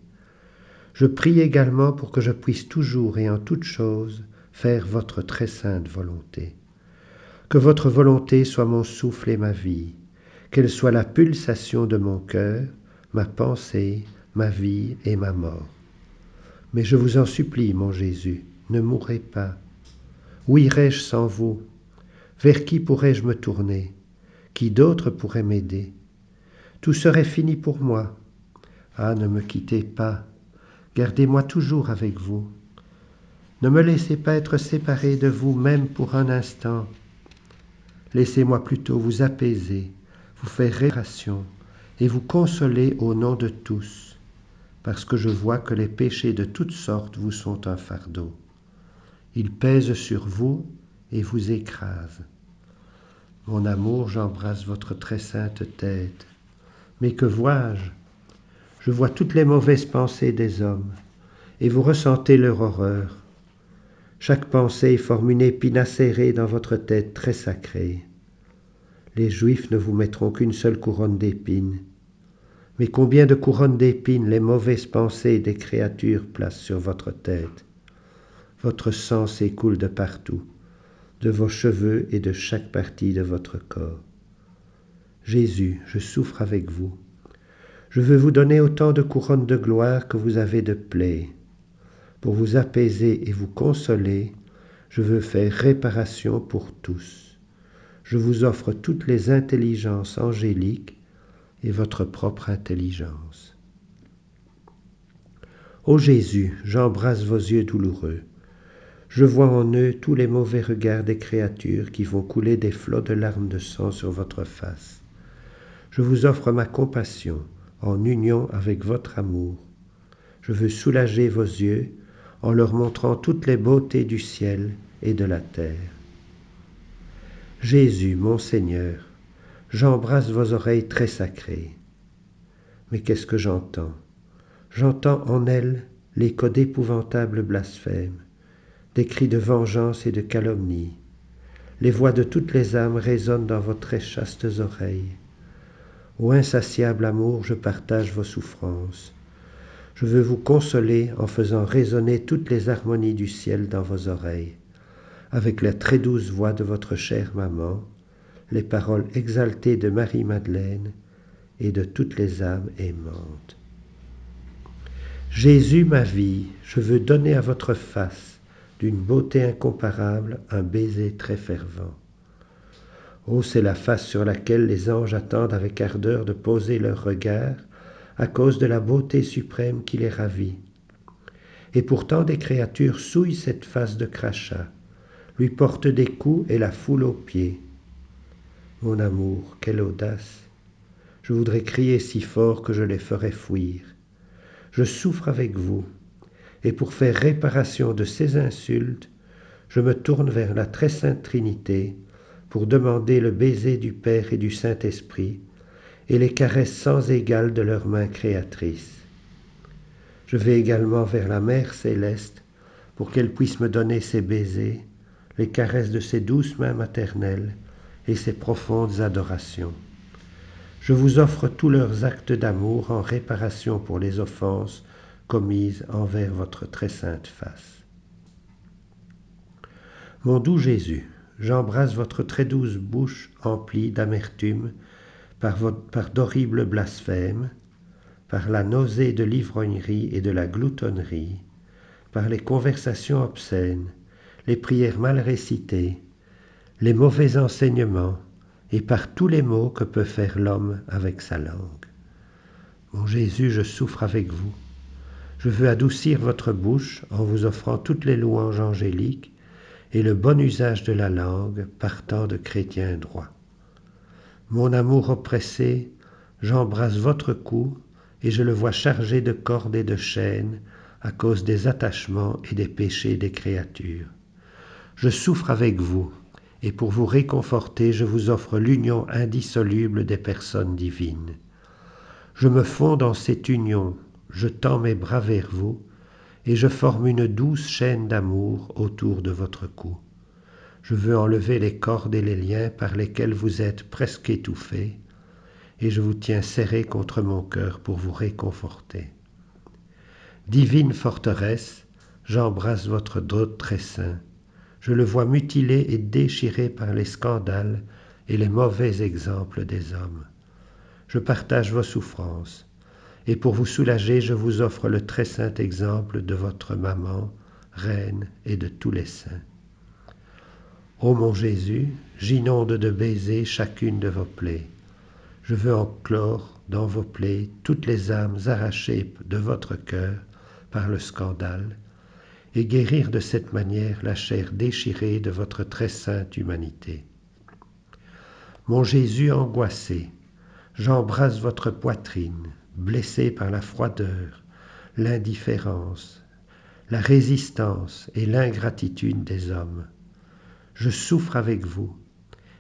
Je prie également pour que je puisse toujours et en toutes choses faire votre très sainte volonté. Que votre volonté soit mon souffle et ma vie, qu'elle soit la pulsation de mon cœur, ma pensée, ma vie et ma mort. Mais je vous en supplie, mon Jésus, ne mourrez pas. Où irais-je sans vous? Vers qui pourrais-je me tourner? Qui d'autre pourrait m'aider? Tout serait fini pour moi. Ah, ne me quittez pas. Gardez-moi toujours avec vous. Ne me laissez pas être séparé de vous même pour un instant. Laissez-moi plutôt vous apaiser, vous faire réparation et vous consoler au nom de tous, parce que je vois que les péchés de toutes sortes vous sont un fardeau. Ils pèsent sur vous et vous écrasent. Mon amour, j'embrasse votre très sainte tête. Mais que vois-je? Je vois toutes les mauvaises pensées des hommes, et vous ressentez leur horreur. Chaque pensée forme une épine acérée dans votre tête très sacrée. Les Juifs ne vous mettront qu'une seule couronne d'épines. Mais combien de couronnes d'épines les mauvaises pensées des créatures placent sur votre tête? Votre sang s'écoule de partout, de vos cheveux et de chaque partie de votre corps. Jésus, je souffre avec vous. Je veux vous donner autant de couronnes de gloire que vous avez de plaies. Pour vous apaiser et vous consoler, je veux faire réparation pour tous. Je vous offre toutes les intelligences angéliques et votre propre intelligence. Ô Jésus, j'embrasse vos yeux douloureux. Je vois en eux tous les mauvais regards des créatures qui vont couler des flots de larmes de sang sur votre face. Je vous offre ma compassion en union avec votre amour. Je veux soulager vos yeux en leur montrant toutes les beautés du ciel et de la terre. Jésus, mon Seigneur, j'embrasse vos oreilles très sacrées. Mais qu'est-ce que j'entends? J'entends en elles l'écho d'épouvantables blasphèmes, des cris de vengeance et de calomnie. Les voix de toutes les âmes résonnent dans vos très chastes oreilles. Ô insatiable amour, je partage vos souffrances. Je veux vous consoler en faisant résonner toutes les harmonies du ciel dans vos oreilles, avec la très douce voix de votre chère maman, les paroles exaltées de Marie-Madeleine et de toutes les âmes aimantes. Jésus, ma vie, je veux donner à votre face, d'une beauté incomparable, un baiser très fervent. Oh, c'est la face sur laquelle les anges attendent avec ardeur de poser leur regard, à cause de la beauté suprême qui les ravit. Et pourtant des créatures souillent cette face de crachat, lui portent des coups et la foulent aux pieds. Mon amour, quelle audace! Je voudrais crier si fort que je les ferais fuir. Je souffre avec vous, et pour faire réparation de ces insultes, je me tourne vers la très sainte Trinité pour demander le baiser du Père et du Saint-Esprit et les caresses sans égale de leurs mains créatrices. Je vais également vers la Mère céleste pour qu'elle puisse me donner ses baisers, les caresses de ses douces mains maternelles et ses profondes adorations. Je vous offre tous leurs actes d'amour en réparation pour les offenses commises envers votre très sainte face. Mon doux Jésus, j'embrasse votre très douce bouche emplie d'amertume par d'horribles blasphèmes, par la nausée de l'ivrognerie et de la gloutonnerie, par les conversations obscènes, les prières mal récitées, les mauvais enseignements, et par tous les maux que peut faire l'homme avec sa langue. Mon Jésus, je souffre avec vous. Je veux adoucir votre bouche en vous offrant toutes les louanges angéliques et le bon usage de la langue partant de chrétiens droits. Mon amour oppressé, j'embrasse votre cou et je le vois chargé de cordes et de chaînes à cause des attachements et des péchés des créatures. Je souffre avec vous, et pour vous réconforter, je vous offre l'union indissoluble des personnes divines. Je me fonds dans cette union, je tends mes bras vers vous, et je forme une douce chaîne d'amour autour de votre cou. Je veux enlever les cordes et les liens par lesquels vous êtes presque étouffés, et je vous tiens serré contre mon cœur pour vous réconforter. Divine forteresse, j'embrasse votre dos très saint. Je le vois mutilé et déchiré par les scandales et les mauvais exemples des hommes. Je partage vos souffrances, et pour vous soulager, je vous offre le très saint exemple de votre maman, reine et de tous les saints. Ô mon Jésus, j'inonde de baisers chacune de vos plaies. Je veux enclore dans vos plaies toutes les âmes arrachées de votre cœur par le scandale, et guérir de cette manière la chair déchirée de votre très sainte humanité. Mon Jésus angoissé, j'embrasse votre poitrine, blessée par la froideur, l'indifférence, la résistance et l'ingratitude des hommes. Je souffre avec vous,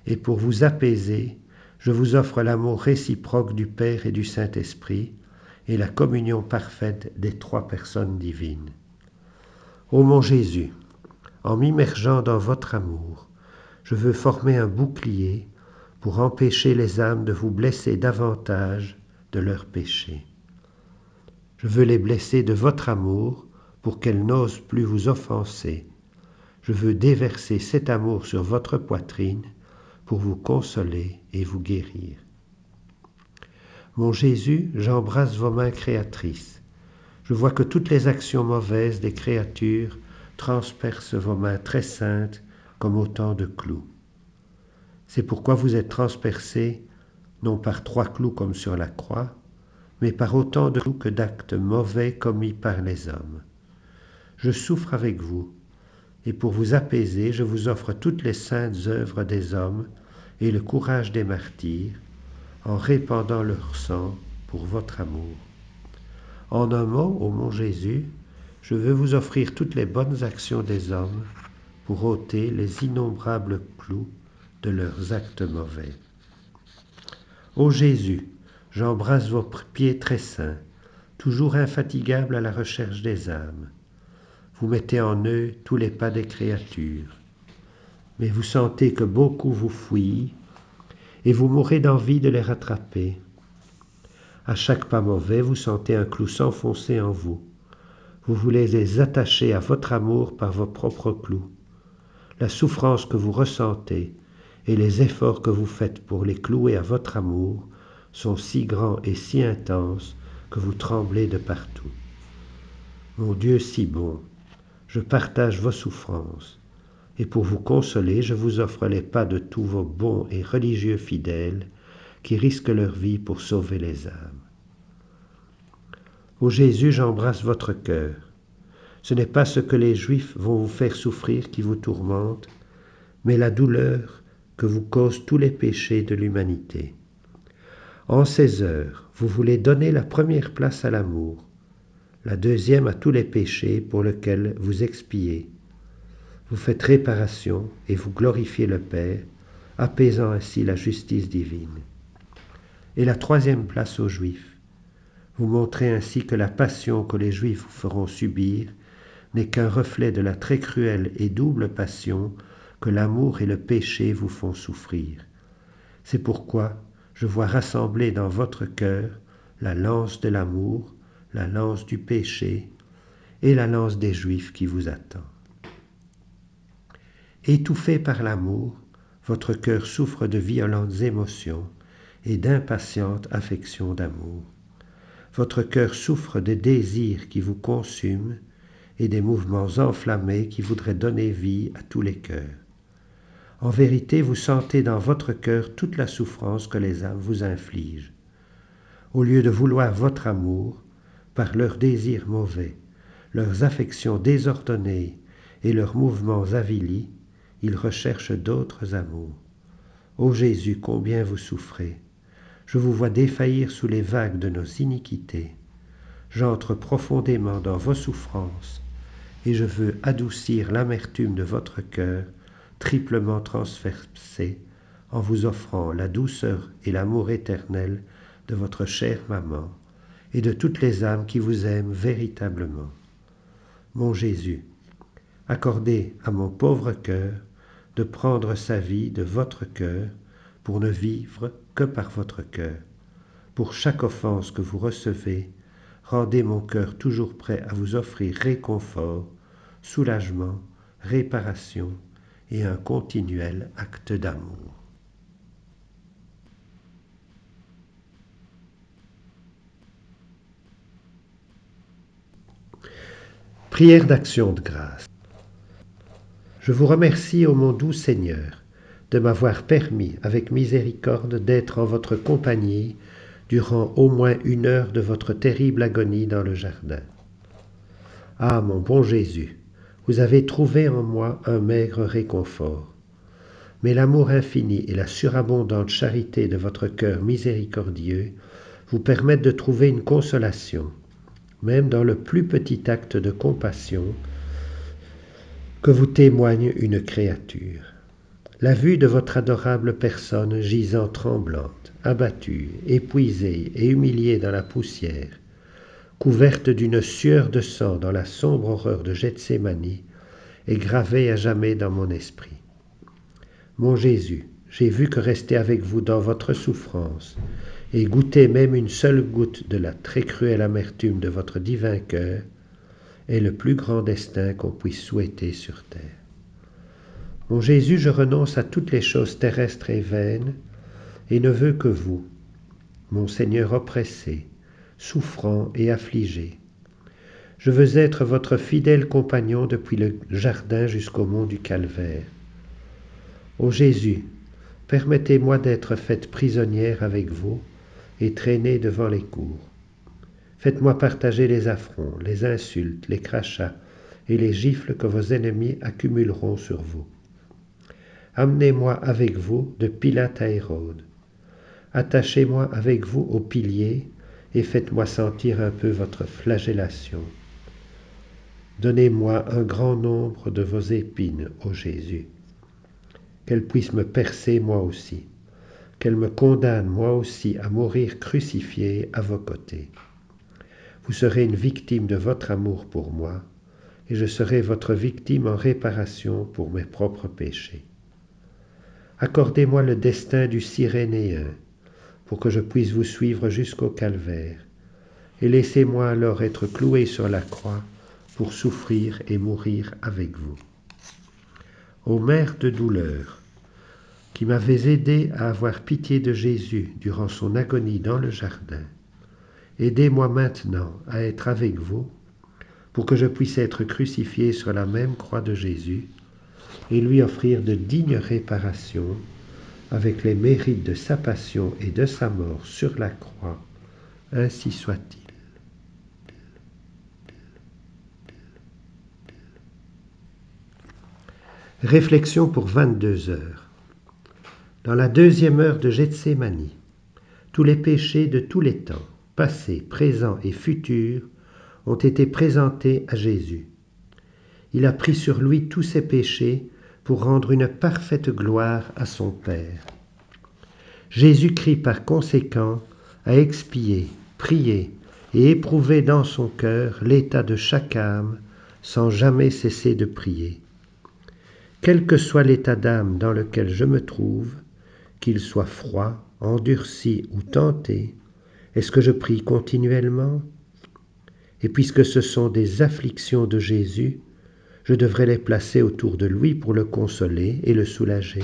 et pour vous apaiser, je vous offre l'amour réciproque du Père et du Saint-Esprit et la communion parfaite des trois personnes divines. Ô mon Jésus, en m'immergeant dans votre amour, je veux former un bouclier pour empêcher les âmes de vous blesser davantage de leurs péchés. Je veux les blesser de votre amour pour qu'elles n'osent plus vous offenser. Je veux déverser cet amour sur votre poitrine pour vous consoler et vous guérir. Mon Jésus, j'embrasse vos mains créatrices. Je vois que toutes les actions mauvaises des créatures transpercent vos mains très saintes comme autant de clous. C'est pourquoi vous êtes transpercés, non par 3 clous comme sur la croix, mais par autant de clous que d'actes mauvais commis par les hommes. Je souffre avec vous, et pour vous apaiser, je vous offre toutes les saintes œuvres des hommes et le courage des martyrs, en répandant leur sang pour votre amour. En un mot, ô mon Jésus, je veux vous offrir toutes les bonnes actions des hommes pour ôter les innombrables clous de leurs actes mauvais. Ô Jésus, j'embrasse vos pieds très saints, toujours infatigables à la recherche des âmes. Vous mettez en eux tous les pas des créatures. mais vous sentez que beaucoup vous fuient et vous mourrez d'envie de les rattraper. À chaque pas mauvais, vous sentez un clou s'enfoncer en vous. Vous voulez les attacher à votre amour par vos propres clous. La souffrance que vous ressentez et les efforts que vous faites pour les clouer à votre amour sont si grands et si intenses que vous tremblez de partout. Mon Dieu si bon, je partage vos souffrances, et pour vous consoler, je vous offre les pas de tous vos bons et religieux fidèles qui risquent leur vie pour sauver les âmes. Ô Jésus, j'embrasse votre cœur. Ce n'est pas ce que les Juifs vont vous faire souffrir qui vous tourmente, mais la douleur que vous causent tous les péchés de l'humanité. En ces heures, vous voulez donner la première place à l'amour, la deuxième à tous les péchés pour lesquels vous expiez. Vous faites réparation et vous glorifiez le Père, apaisant ainsi la justice divine. Et la troisième place aux Juifs. Vous montrez ainsi que la passion que les Juifs vous feront subir n'est qu'un reflet de la très cruelle et double passion que l'amour et le péché vous font souffrir. C'est pourquoi je vois rassembler dans votre cœur la lance de l'amour, la lance du péché et la lance des Juifs qui vous attend. Étouffé par l'amour, votre cœur souffre de violentes émotions et d'impatientes affections d'amour. Votre cœur souffre de désirs qui vous consument et des mouvements enflammés qui voudraient donner vie à tous les cœurs. En vérité, vous sentez dans votre cœur toute la souffrance que les âmes vous infligent. Au lieu de vouloir votre amour, par leurs désirs mauvais, leurs affections désordonnées et leurs mouvements avilis, ils recherchent d'autres amours. Ô Jésus, combien vous souffrez! Je vous vois défaillir sous les vagues de nos iniquités. J'entre profondément dans vos souffrances et je veux adoucir l'amertume de votre cœur, triplement transpercé, en vous offrant la douceur et l'amour éternel de votre chère maman et de toutes les âmes qui vous aiment véritablement. Mon Jésus, accordez à mon pauvre cœur de prendre sa vie de votre cœur pour ne vivre que par votre cœur. Pour chaque offense que vous recevez, rendez mon cœur toujours prêt à vous offrir réconfort, soulagement, réparation et un continuel acte d'amour. Prière d'action de grâce. Je vous remercie, ô mon doux Seigneur, de m'avoir permis, avec miséricorde, d'être en votre compagnie durant au moins 1 heure de votre terrible agonie dans le jardin. Ah, mon bon Jésus, vous avez trouvé en moi un maigre réconfort. Mais l'amour infini et la surabondante charité de votre cœur miséricordieux vous permettent de trouver une consolation, même dans le plus petit acte de compassion que vous témoigne une créature. La vue de votre adorable personne gisant tremblante, abattue, épuisée et humiliée dans la poussière, couverte d'une sueur de sang dans la sombre horreur de Gethsémani, est gravée à jamais dans mon esprit. Mon Jésus, j'ai vu que rester avec vous dans votre souffrance et goûter même une seule goutte de la très cruelle amertume de votre divin cœur est le plus grand destin qu'on puisse souhaiter sur terre. Mon Jésus, je renonce à toutes les choses terrestres et vaines et ne veux que vous, mon Seigneur oppressé, souffrant et affligé. Je veux être votre fidèle compagnon depuis le jardin jusqu'au mont du Calvaire. Ô Jésus, permettez-moi d'être faite prisonnière avec vous et traînée devant les cours. Faites-moi partager les affronts, les insultes, les crachats et les gifles que vos ennemis accumuleront sur vous. Amenez-moi avec vous de Pilate à Hérode. Attachez-moi avec vous au pilier et faites-moi sentir un peu votre flagellation. Donnez-moi un grand nombre de vos épines, ô Jésus. Qu'elles puissent me percer moi aussi, qu'elles me condamnent moi aussi à mourir crucifié à vos côtés. Vous serez une victime de votre amour pour moi, et je serai votre victime en réparation pour mes propres péchés. accordez-moi le destin du Cyrénéen, pour que je puisse vous suivre jusqu'au calvaire, et laissez-moi alors être cloué sur la croix pour souffrir et mourir avec vous. Ô Mère de douleur, qui m'avez aidé à avoir pitié de Jésus durant son agonie dans le jardin, aidez-moi maintenant à être avec vous, pour que je puisse être crucifié sur la même croix de Jésus et lui offrir de dignes réparations avec les mérites de sa passion et de sa mort sur la croix. Ainsi soit-il. Réflexion pour 22 heures. Dans la deuxième heure de Gethsémani, tous les péchés de tous les temps, passés, présents et futurs, ont été présentés à Jésus. Il a pris sur lui tous ses péchés pour rendre une parfaite gloire à son Père. Jésus-Christ, par conséquent, a expié, prié et éprouvé dans son cœur l'état de chaque âme sans jamais cesser de prier. Quel que soit l'état d'âme dans lequel je me trouve, qu'il soit froid, endurci ou tenté, est-ce que je prie continuellement? Et puisque ce sont des afflictions de Jésus, je devrais les placer autour de lui pour le consoler et le soulager.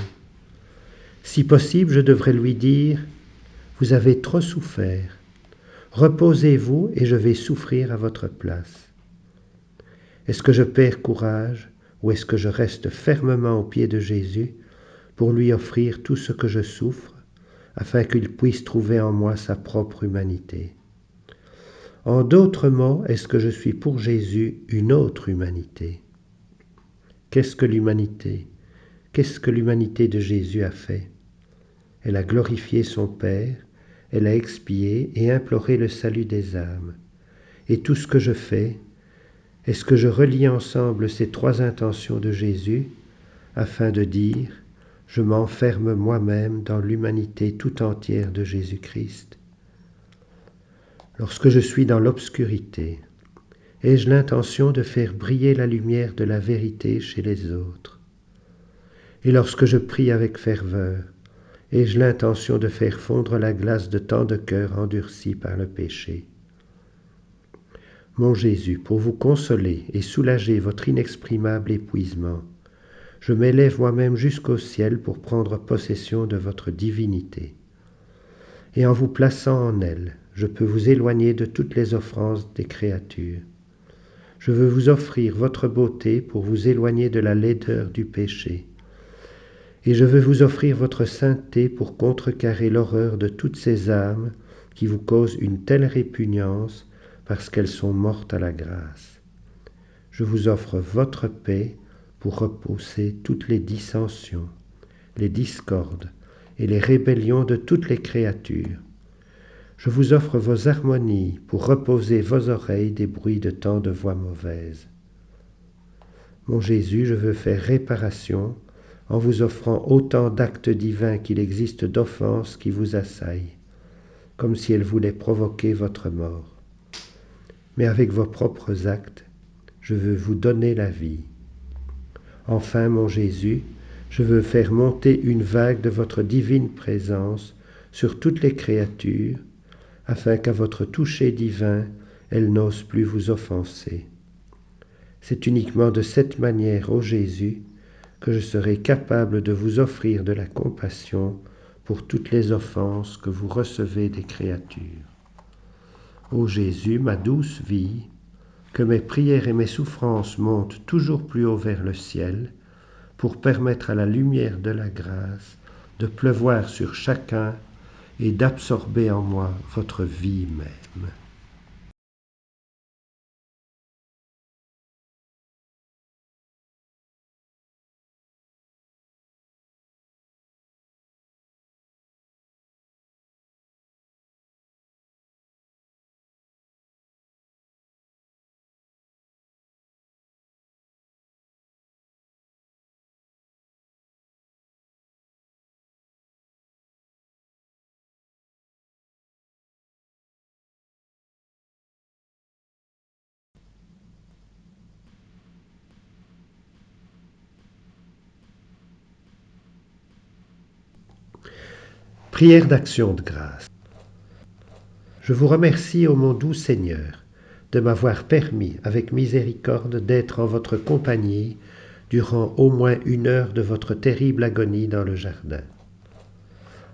Si possible, je devrais lui dire « Vous avez trop souffert. Reposez-vous et je vais souffrir à votre place. » Est-ce que je perds courage ou est-ce que je reste fermement aux pieds de Jésus pour lui offrir tout ce que je souffre, afin qu'il puisse trouver en moi sa propre humanité? En d'autres mots, est-ce que je suis pour Jésus une autre humanité? Qu'est-ce que l'humanité? Qu'est-ce que l'humanité de Jésus a fait? Elle a glorifié son Père, elle a expié et imploré le salut des âmes. Et tout ce que je fais, est-ce que je relie ensemble ces trois intentions de Jésus afin de dire « Je m'enferme moi-même dans l'humanité tout entière de Jésus-Christ ». Lorsque je suis dans l'obscurité, ai-je l'intention de faire briller la lumière de la vérité chez les autres? Et lorsque je prie avec ferveur, ai-je l'intention de faire fondre la glace de tant de cœurs endurcis par le péché? Mon Jésus, pour vous consoler et soulager votre inexprimable épuisement, je m'élève moi-même jusqu'au ciel pour prendre possession de votre divinité. Et en vous plaçant en elle, je peux vous éloigner de toutes les offenses des créatures. Je veux vous offrir votre beauté pour vous éloigner de la laideur du péché. Et je veux vous offrir votre sainteté pour contrecarrer l'horreur de toutes ces âmes qui vous causent une telle répugnance parce qu'elles sont mortes à la grâce. Je vous offre votre paix pour repousser toutes les dissensions, les discordes et les rébellions de toutes les créatures. Je vous offre vos harmonies pour reposer vos oreilles des bruits de tant de voix mauvaises. Mon Jésus, je veux faire réparation en vous offrant autant d'actes divins qu'il existe d'offenses qui vous assaillent, comme si elles voulaient provoquer votre mort. Mais avec vos propres actes, je veux vous donner la vie. Enfin, mon Jésus, je veux faire monter une vague de votre divine présence sur toutes les créatures, afin qu'à votre toucher divin, elles n'osent plus vous offenser. C'est uniquement de cette manière, ô Jésus, que je serai capable de vous offrir de la compassion pour toutes les offenses que vous recevez des créatures. Ô Jésus, ma douce vie, que mes prières et mes souffrances montent toujours plus haut vers le ciel, pour permettre à la lumière de la grâce de pleuvoir sur chacun et d'absorber en moi votre vie même. Prière d'action de grâce. Je vous remercie, ô mon doux Seigneur, de m'avoir permis, avec miséricorde, d'être en votre compagnie durant au moins 1 heure de votre terrible agonie dans le jardin.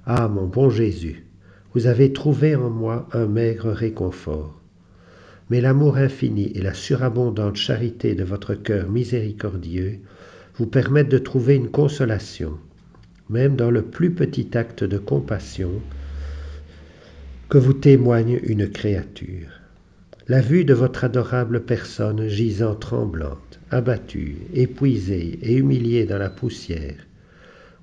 Ah, mon bon Jésus, vous avez trouvé en moi un maigre réconfort. Mais l'amour infini et la surabondante charité de votre cœur miséricordieux vous permettent de trouver une consolation, même dans le plus petit acte de compassion que vous témoigne une créature. La vue de votre adorable personne gisant tremblante, abattue, épuisée et humiliée dans la poussière,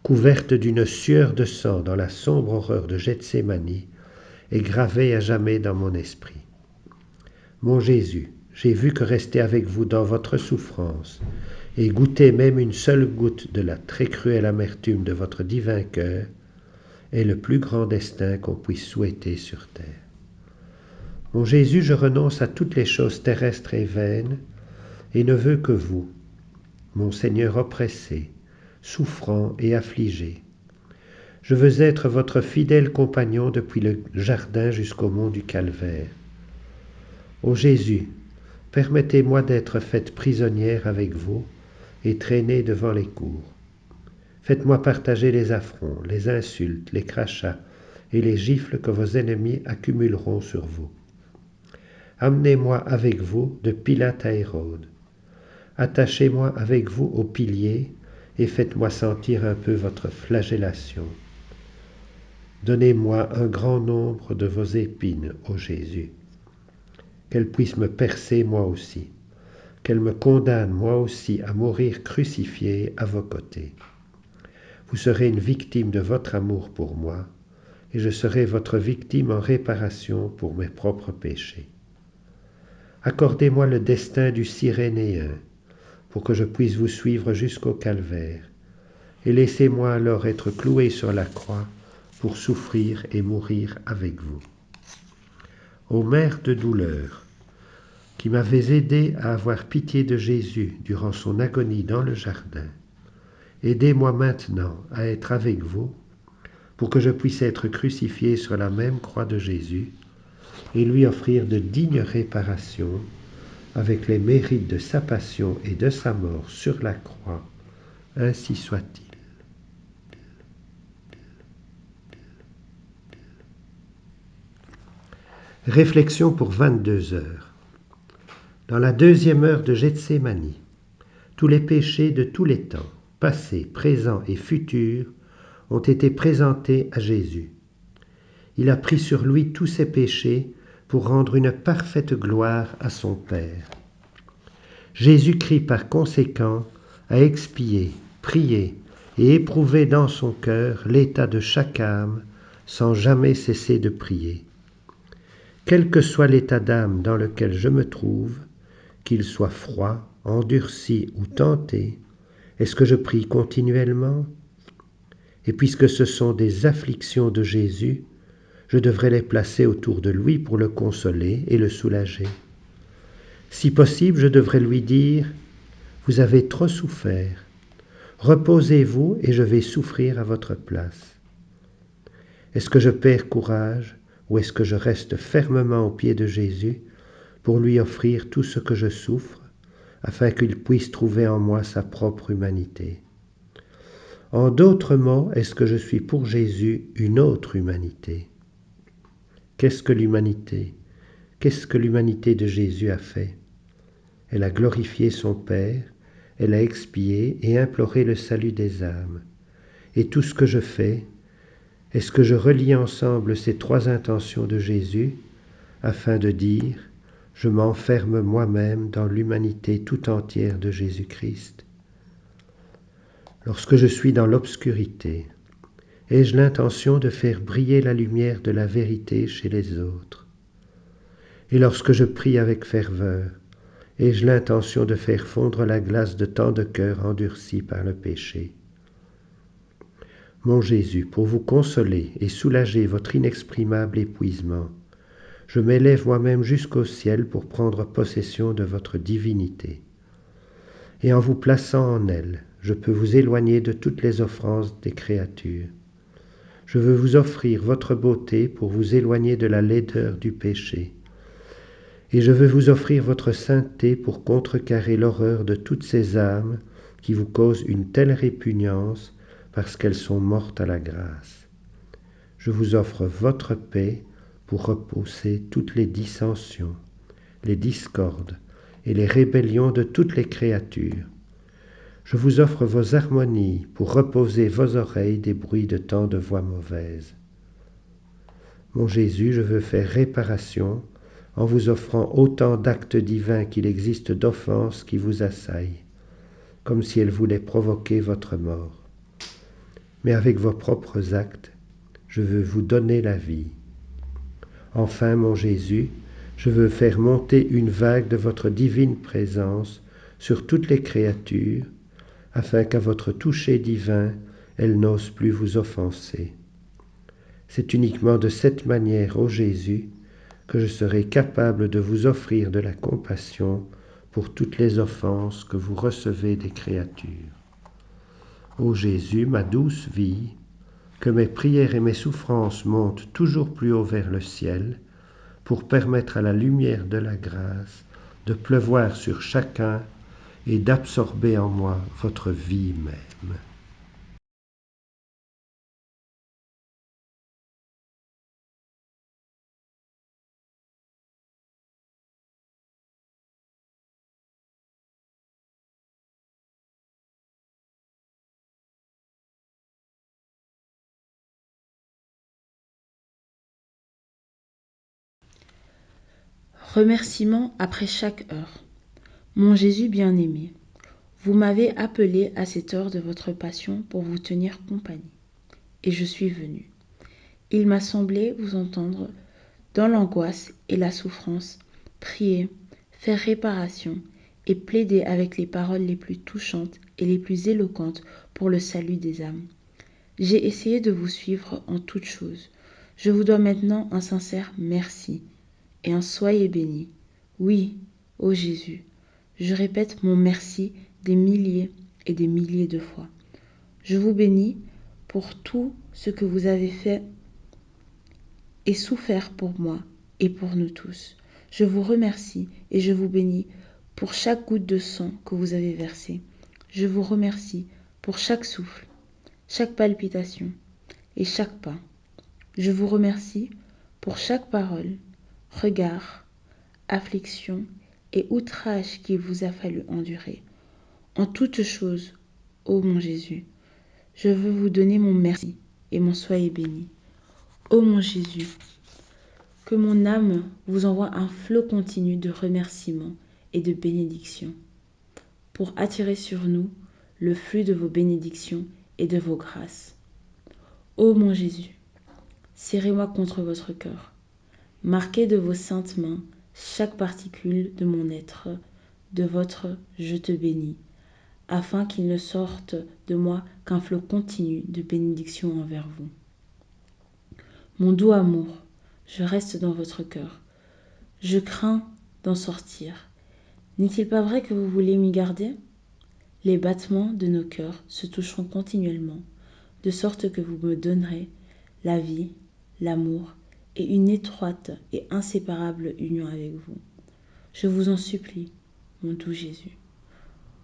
couverte d'une sueur de sang dans la sombre horreur de Gethsémani, est gravée à jamais dans mon esprit. Mon Jésus, j'ai vu que rester avec vous dans votre souffrance et goûter même une seule goutte de la très cruelle amertume de votre divin cœur est le plus grand destin qu'on puisse souhaiter sur terre. Mon Jésus, je renonce à toutes les choses terrestres et vaines et ne veux que vous, mon Seigneur oppressé, souffrant et affligé. Je veux être votre fidèle compagnon depuis le jardin jusqu'au mont du Calvaire. Ô Jésus, permettez-moi d'être faite prisonnière avec vous et traînée devant les cours. Faites-moi partager les affronts, les insultes, les crachats et les gifles que vos ennemis accumuleront sur vous. Amenez-moi avec vous de Pilate à Hérode. Attachez-moi avec vous au pilier et faites-moi sentir un peu votre flagellation. Donnez-moi un grand nombre de vos épines, ô Jésus. Qu'elles puissent me percer moi aussi, qu'elles me condamnent moi aussi à mourir crucifié à vos côtés. Vous serez une victime de votre amour pour moi, et je serai votre victime en réparation pour mes propres péchés. Accordez-moi le destin du Cyrénéen, pour que je puisse vous suivre jusqu'au calvaire, et laissez-moi alors être cloué sur la croix pour souffrir et mourir avec vous. Ô Mère de douleur, qui m'avez aidé à avoir pitié de Jésus durant son agonie dans le jardin, aidez-moi maintenant à être avec vous, pour que je puisse être crucifié sur la même croix de Jésus et lui offrir de dignes réparations avec les mérites de sa passion et de sa mort sur la croix. Ainsi soit-il. Réflexion pour 22 heures. Dans la 2e heure de Gethsémani, tous les péchés de tous les temps, passés, présents et futurs, ont été présentés à Jésus. Il a pris sur lui tous ses péchés pour rendre une parfaite gloire à son Père. Jésus-Christ, par conséquent, a expié, prié et éprouvé dans son cœur l'état de chaque âme sans jamais cesser de prier. Quel que soit l'état d'âme dans lequel je me trouve, qu'il soit froid, endurci ou tenté, est-ce que je prie continuellement? Et puisque ce sont des afflictions de Jésus, je devrais les placer autour de lui pour le consoler et le soulager. Si possible, je devrais lui dire « Vous avez trop souffert. Reposez-vous et je vais souffrir à votre place. » Est-ce que je perds courage ou est-ce que je reste fermement aux pieds de Jésus pour lui offrir tout ce que je souffre, afin qu'il puisse trouver en moi sa propre humanité? En d'autres mots, est-ce que je suis pour Jésus une autre humanité? Qu'est-ce que l'humanité? Qu'est-ce que l'humanité de Jésus a fait? Elle a glorifié son Père, elle a expié et imploré le salut des âmes. Et tout ce que je fais, est-ce que je relie ensemble ces 3 intentions de Jésus afin de dire « Je m'enferme moi-même dans l'humanité tout entière de Jésus-Christ » ? Lorsque je suis dans l'obscurité, ai-je l'intention de faire briller la lumière de la vérité chez les autres? Et lorsque je prie avec ferveur, ai-je l'intention de faire fondre la glace de tant de cœurs endurcis par le péché? Mon Jésus, pour vous consoler et soulager votre inexprimable épuisement, je m'élève moi-même jusqu'au ciel pour prendre possession de votre divinité. Et en vous plaçant en elle, je peux vous éloigner de toutes les offenses des créatures. Je veux vous offrir votre beauté pour vous éloigner de la laideur du péché. Et je veux vous offrir votre sainteté pour contrecarrer l'horreur de toutes ces âmes qui vous causent une telle répugnance parce qu'elles sont mortes à la grâce. Je vous offre votre paix pour repousser toutes les dissensions, les discordes et les rébellions de toutes les créatures. Je vous offre vos harmonies pour reposer vos oreilles des bruits de tant de voix mauvaises. Mon Jésus, je veux faire réparation en vous offrant autant d'actes divins qu'il existe d'offenses qui vous assaillent, comme si elles voulaient provoquer votre mort. Mais avec vos propres actes, je veux vous donner la vie. Enfin, mon Jésus, je veux faire monter une vague de votre divine présence sur toutes les créatures, afin qu'à votre toucher divin, elles n'osent plus vous offenser. C'est uniquement de cette manière, ô Jésus, que je serai capable de vous offrir de la compassion pour toutes les offenses que vous recevez des créatures. Ô Jésus, ma douce vie, que mes prières et mes souffrances montent toujours plus haut vers le ciel, pour permettre à la lumière de la grâce de pleuvoir sur chacun et d'absorber en moi votre vie même. Remerciements après chaque heure. Mon Jésus bien-aimé, vous m'avez appelé à cette heure de votre passion pour vous tenir compagnie, et je suis venu. Il m'a semblé vous entendre dans l'angoisse et la souffrance, prier, faire réparation et plaider avec les paroles les plus touchantes et les plus éloquentes pour le salut des âmes. J'ai essayé de vous suivre en toutes choses. Je vous dois maintenant un sincère merci et un soyez béni. Oui, ô Jésus, je répète mon merci des milliers et des milliers de fois. Je vous bénis pour tout ce que vous avez fait et souffert pour moi et pour nous tous. Je vous remercie et je vous bénis pour chaque goutte de sang que vous avez versé. Je vous remercie pour chaque souffle, chaque palpitation et chaque pas. Je vous remercie pour chaque parole, regard, affliction et outrage qu'il vous a fallu endurer. En toutes choses, ô mon Jésus, je veux vous donner mon merci et mon soyez béni. Ô mon Jésus, que mon âme vous envoie un flot continu de remerciements et de bénédictions, pour attirer sur nous le flux de vos bénédictions et de vos grâces. Ô mon Jésus, serrez-moi contre votre cœur, marquez de vos saintes mains chaque particule de mon être, de votre « je te bénis », afin qu'il ne sorte de moi qu'un flot continu de bénédictions envers vous. Mon doux amour, je reste dans votre cœur. Je crains d'en sortir. N'est-il pas vrai que vous voulez m'y garder? Les battements de nos cœurs se toucheront continuellement, de sorte que vous me donnerez la vie, l'amour et une étroite et inséparable union avec vous. Je vous en supplie, mon doux Jésus.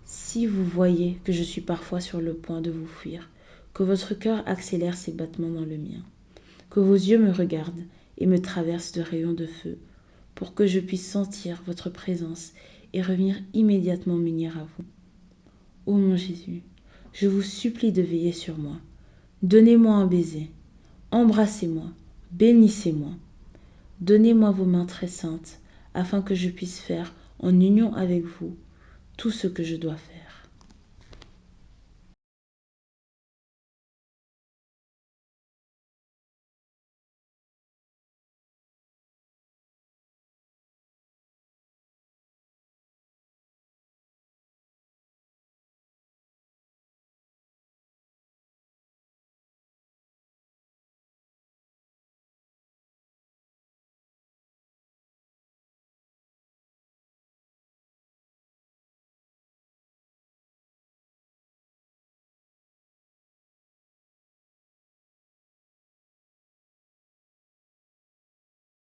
Si vous voyez que je suis parfois sur le point de vous fuir, que votre cœur accélère ses battements dans le mien, que vos yeux me regardent et me traversent de rayons de feu, pour que je puisse sentir votre présence et revenir immédiatement m'unir à vous. Ô mon Jésus, je vous supplie de veiller sur moi. Donnez-moi un baiser, embrassez-moi, bénissez-moi. Donnez-moi vos mains très saintes, afin que je puisse faire, en union avec vous, tout ce que je dois faire.